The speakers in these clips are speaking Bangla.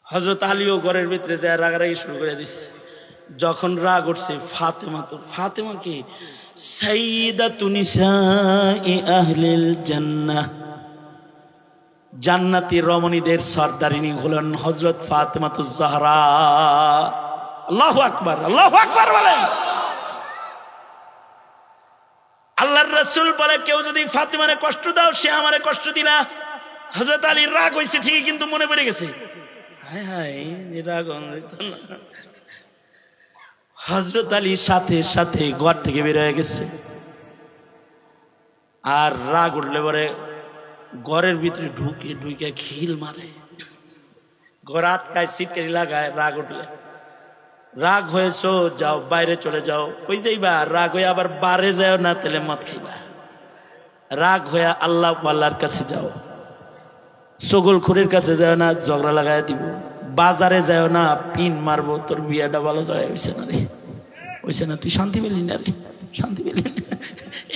হযরত আলীও ঘরের ভিতরে যায় রাগারাগি শুরু করে দিচ্ছে। যখন রাগ উঠছে, ফাতেমা কি সাইয়্যিদাতু নিসাই আহলিল জান্নাহ, জান্নাতি রমণীদের সর্দারিনী হলেন হযরত ফাতেমাতুজ জাহরা। আল্লাহু আকবার, আল্লাহু আকবার বলেন। আল্লাহর রাসূল বলে, কেউ যদি ফাতেমারে কষ্ট দাও সে আমারে কষ্ট দিলা। হযরত আলীর রাগ হইছে ঠিকই, কিন্তু মনে পড়ে গেছে, হায় হায় রাগ না। হযরত আলী সাথে সাথে ঘর থেকে বের হয়ে গেছে। আর রাগ উঠলে পরে ঘরের ভিতরে ঢুকে খিল মারে, ঘর আটকায়, সিটকারি লাগায়। রাগ উঠলে, রাগ হয়েছো যাও বাইরে চলে যাও। কই যাইবা? রাগ হয়ে আবার বারে যাও না, তেলে মদ খাইবা। রাগ হয়ে আল্লাহর কাছে যাও, ছগলখুরের কাছে যাও না, ঝগড়া লাগাই দিব। বাজারে যাও না, পিন মারবো, তোর বিয়াটা ভালো যায় হইছে না রে, হইছে না, তুই শান্তি পেলি না রে, শান্তি পেলি না।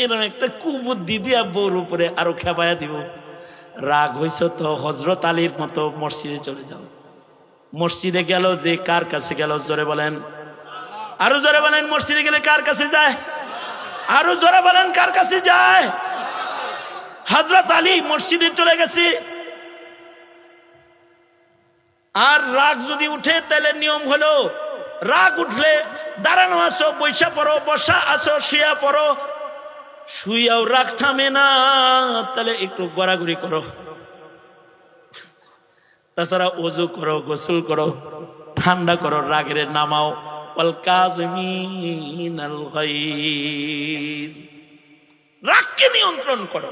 এরকম একটা কুবুদ্ধি দিয়া বউর উপরে আরো খেপায়া দিব। রাগ হইছ তো হযরত আলীর মতো মসজিদে চলে যাও। মসজিদে গেল যে কার কাছে গেল? জোরে বলেন, আরো জোরে বলেন। মসজিদে গেলে কার কাছে যায়? আরো জোরে বলেন, কার কাছে যায়? হযরত আলী মসজিদে চলে গেছে। আর রাগ যদি উঠে তাহলে নিয়ম হলো, রাগ উঠলে দাঁড়ানো আসো, বৈশা পড়ো, বসা আসো, শুয়া পড়ো। শুয়াও রাগ থামে না, তাহলে একটু গড়াগড়ি করো। তাছাড়া ওযু করো, গোসল করো, ঠান্ডা করো, রাগের নামাও। ওয়াল কাযিমিনাল গায়জ, রাগকে নিয়ন্ত্রণ করো।